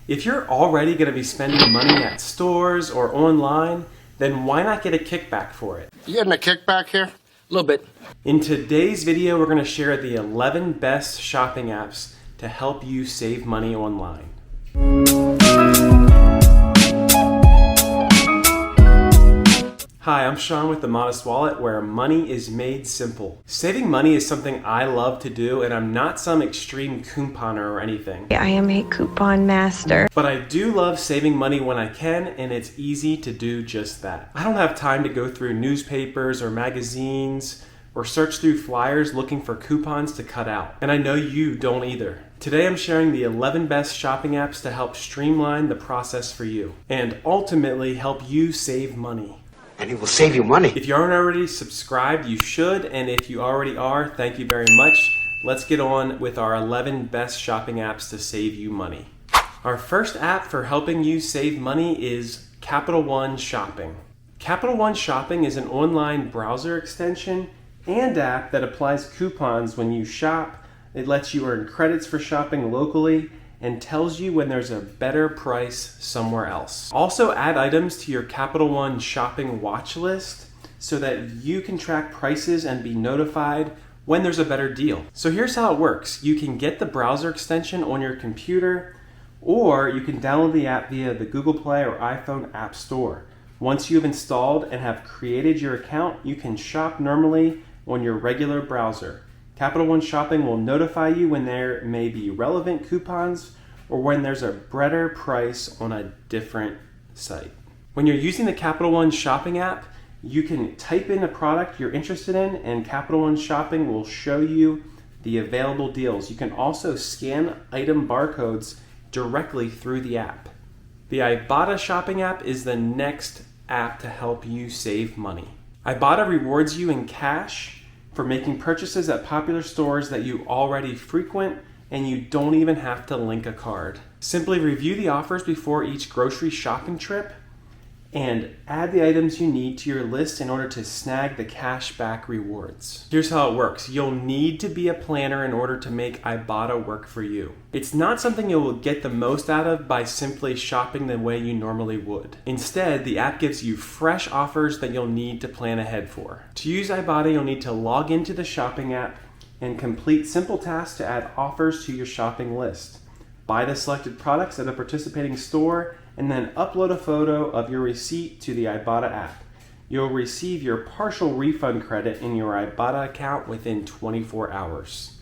If you're already going to be spending money at stores or online, then why not get a kickback for it? You getting a kickback here? A little bit. In today's video, we're going to share the 11 best shopping apps to help you save money online. Hi, I'm Sean with The Modest Wallet, where money is made simple. Saving money is something I love to do, and I'm not some extreme couponer or anything. I am a coupon master. But I do love saving money when I can, and it's easy to do just that. I don't have time to go through newspapers or magazines or search through flyers looking for coupons to cut out. And I know you don't either. Today I'm sharing the 11 best shopping apps to help streamline the process for you and ultimately help you save money. And it will save you money. If you aren't already subscribed, you should, and if you already are, thank you very much. Let's get on with our 11 best shopping apps to save you money. Our first app for helping you save money is Capital One Shopping. Capital One Shopping is an online browser extension and app that applies coupons when you shop. It lets you earn credits for shopping locally and tells you when there's a better price somewhere else. Also add items to your Capital One shopping watch list so that you can track prices and be notified when there's a better deal. So here's how it works. You can get the browser extension on your computer, or you can download the app via the Google Play or iPhone App Store. Once you've installed and have created your account, you can shop normally on your regular browser. Capital One Shopping will notify you when there may be relevant coupons or when there's a better price on a different site. When you're using the Capital One Shopping app, you can type in a product you're interested in and Capital One Shopping will show you the available deals. You can also scan item barcodes directly through the app. The Ibotta Shopping app is the next app to help you save money. Ibotta rewards you in cash for making purchases at popular stores that you already frequent, and you don't even have to link a card. Simply review the offers before each grocery shopping trip and add the items you need to your list in order to snag the cashback rewards. Here's how it works. You'll need to be a planner in order to make Ibotta work for you. It's not something you will get the most out of by simply shopping the way you normally would. Instead, the app gives you fresh offers that you'll need to plan ahead for. To use Ibotta, you'll need to log into the shopping app and complete simple tasks to add offers to your shopping list. Buy the selected products at a participating store and then upload a photo of your receipt to the Ibotta app. You'll receive your partial refund credit in your Ibotta account within 24 hours.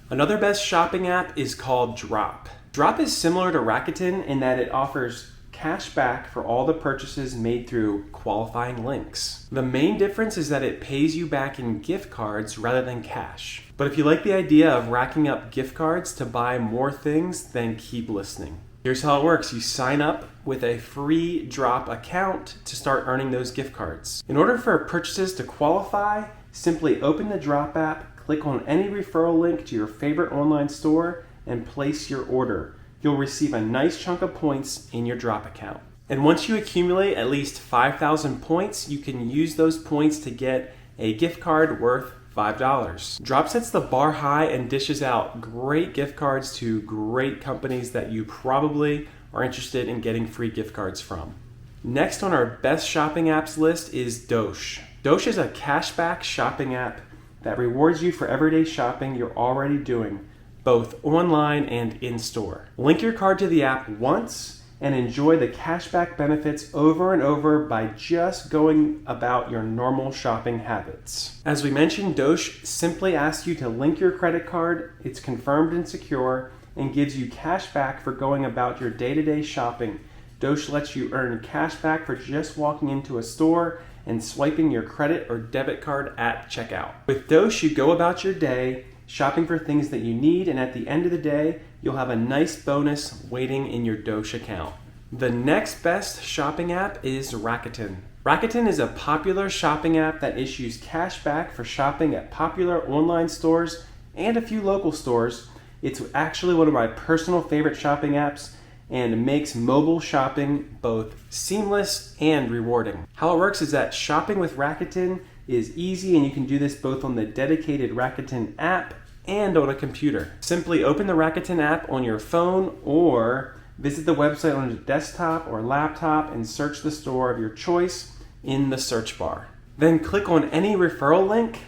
Another best shopping app is called Drop. Drop is similar to Rakuten in that it offers cash back for all the purchases made through qualifying links. The main difference is that it pays you back in gift cards rather than cash. But if you like the idea of racking up gift cards to buy more things, then keep listening. Here's how it works. You sign up with a free Drop account to start earning those gift cards. In order for purchases to qualify, simply open the Drop app, click on any referral link to your favorite online store, and place your order. You'll receive a nice chunk of points in your Drop account. And once you accumulate at least 5,000 points, you can use those points to get a gift card worth $5. Drop sets the bar high and dishes out great gift cards to great companies that you probably are interested in getting free gift cards from. Next on our best shopping apps list is Dosh. Dosh is a cashback shopping app that rewards you for everyday shopping you're already doing, both online and in-store. Link your card to the app once and enjoy the cashback benefits over and over by just going about your normal shopping habits. As we mentioned, Dosh simply asks you to link your credit card, it's confirmed and secure, and gives you cash back for going about your day-to-day shopping. Dosh lets you earn cash back for just walking into a store and swiping your credit or debit card at checkout. With Dosh, you go about your day, shopping for things that you need, and at the end of the day, you'll have a nice bonus waiting in your Dosh account. The next best shopping app is Rakuten. Rakuten is a popular shopping app that issues cash back for shopping at popular online stores and a few local stores. It's actually one of my personal favorite shopping apps and makes mobile shopping both seamless and rewarding. How it works is that shopping with Rakuten is easy, and you can do this both on the dedicated Rakuten app and on a computer. Simply open the Rakuten app on your phone or Visit the website on a desktop or laptop and search the store of your choice in the search bar. Then click on any referral link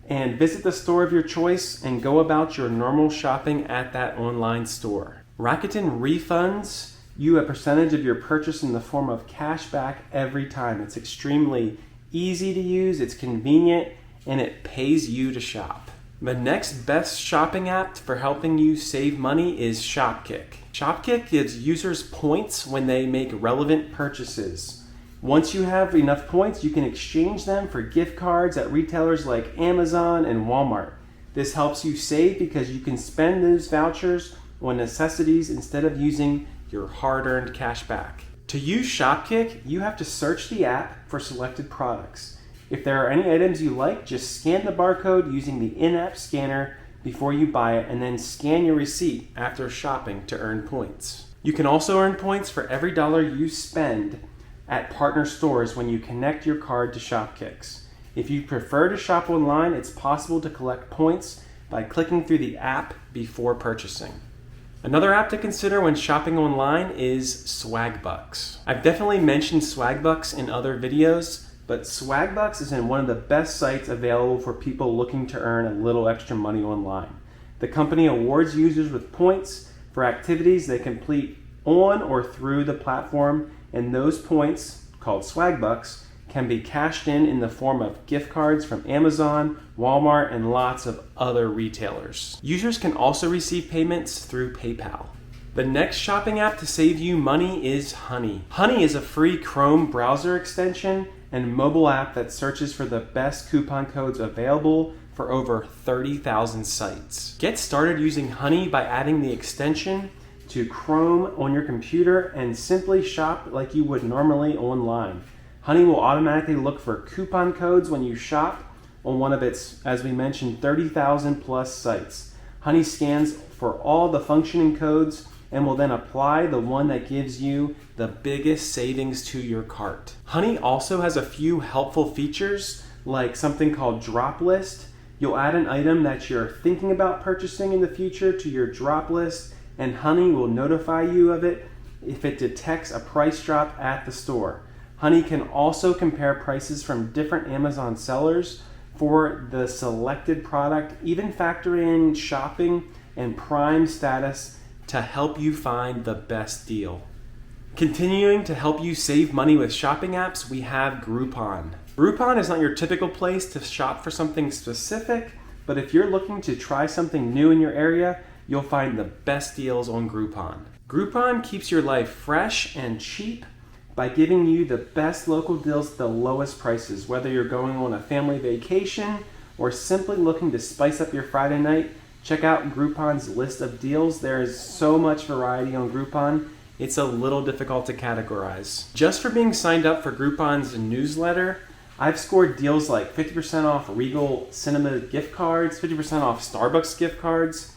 and visit the store of your choice and go about your normal shopping at that online store. Rakuten refunds you a percentage of your purchase in the form of cash back every time. It's extremely easy to use, it's convenient, and it pays you to shop. The next best shopping app for helping you save money is Shopkick. Shopkick gives users points when they make relevant purchases. Once you have enough points, you can exchange them for gift cards at retailers like Amazon and Walmart. This helps you save because you can spend those vouchers on necessities instead of using your hard-earned cash back. To use Shopkick, you have to search the app for selected products. If there are any items you like, just scan the barcode using the in-app scanner before you buy it, and then scan your receipt after shopping to earn points. You can also earn points for every dollar you spend at partner stores when you connect your card to Shopkick's. If you prefer to shop online, it's possible to collect points by clicking through the app before purchasing. Another app to consider when shopping online is Swagbucks. I've definitely mentioned Swagbucks in other videos, but Swagbucks is in one of the best sites available for people looking to earn a little extra money online. The company awards users with points for activities they complete on or through the platform, and those points, called Swagbucks, can be cashed in the form of gift cards from Amazon, Walmart, and lots of other retailers. Users can also receive payments through PayPal. The next shopping app to save you money is Honey. Honey is a free Chrome browser extension and mobile app that searches for the best coupon codes available for over 30,000 sites. Get started using Honey by adding the extension to Chrome on your computer and simply shop like you would normally online. Honey will automatically look for coupon codes when you shop on one of its, as we mentioned, 30,000 plus sites. Honey scans for all the functioning codes and will then apply the one that gives you the biggest savings to your cart. Honey also has a few helpful features like something called drop list. You'll add an item that you're thinking about purchasing in the future to your drop list, and Honey will notify you of it if it detects a price drop at the store. Honey can also compare prices from different Amazon sellers for the selected product, even factor in shopping and Prime status to help you find the best deal. Continuing to help you save money with shopping apps, we have Groupon. Groupon is not your typical place to shop for something specific, but if you're looking to try something new in your area, you'll find the best deals on Groupon. Groupon keeps your life fresh and cheap by giving you the best local deals at the lowest prices. Whether you're going on a family vacation or simply looking to spice up your Friday night, check out Groupon's list of deals. There is so much variety on Groupon, it's a little difficult to categorize. Just for being signed up for Groupon's newsletter, I've scored deals like 50% off Regal Cinema gift cards, 50% off Starbucks gift cards.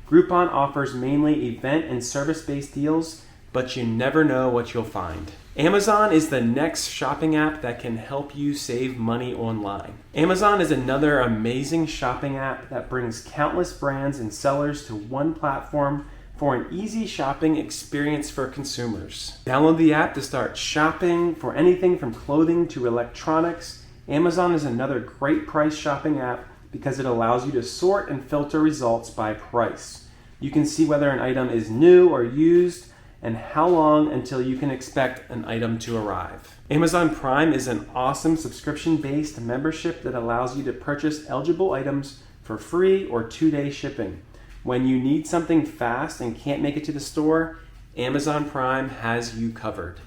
Groupon offers mainly event and service-based deals, but you never know what you'll find. Amazon is the next shopping app that can help you save money online. Amazon is another amazing shopping app that brings countless brands and sellers to one platform for an easy shopping experience for consumers. Download the app to start shopping for anything from clothing to electronics. Amazon is another great price shopping app because it allows you to sort and filter results by price. You can see whether an item is new or used, and how long until you can expect an item to arrive. Amazon Prime is an awesome subscription-based membership that allows you to purchase eligible items for free or 2-day shipping. When you need something fast and can't make it to the store, Amazon Prime has you covered.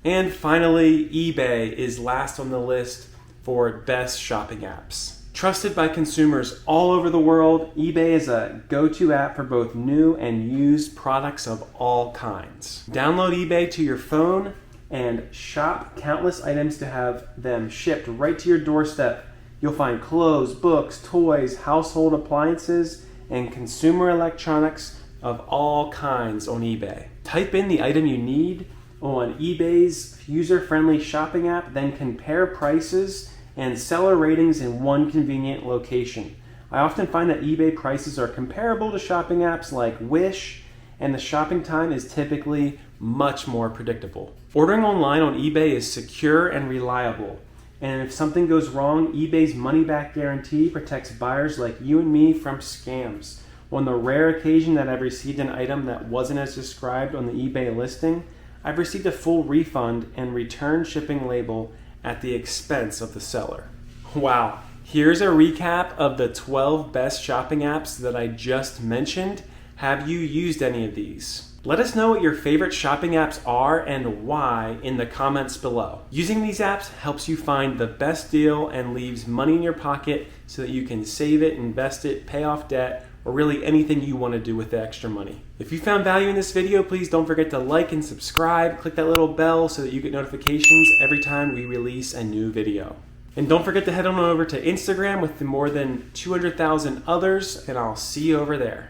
And finally, eBay is last on the list for best shopping apps. Trusted by consumers all over the world, eBay is a go-to app for both new and used products of all kinds. Download eBay to your phone and shop countless items to have them shipped right to your doorstep. You'll find clothes, books, toys, household appliances, and consumer electronics of all kinds on eBay. Type in the item you need on eBay's user-friendly shopping app, then compare prices and seller ratings in one convenient location. I often find that eBay prices are comparable to shopping apps like Wish, and the shopping time is typically much more predictable. Ordering online on eBay is secure and reliable. And if something goes wrong, eBay's money-back guarantee protects buyers like you and me from scams. On the rare occasion that I've received an item that wasn't as described on the eBay listing, I've received a full refund and return shipping label at the expense of the seller. Wow. Here's a recap of the 12 best shopping apps that I just mentioned. Have you used any of these? Let us know what your favorite shopping apps are and why in the comments below. Using these apps helps you find the best deal and leaves money in your pocket so that you can save it, invest it, pay off debt, or really anything you want to do with the extra money. If you found value in this video, please don't forget to like and subscribe. Click that little bell so that you get notifications every time we release a new video. And don't forget to head on over to Instagram with the more than 200,000 others, and I'll see you over there.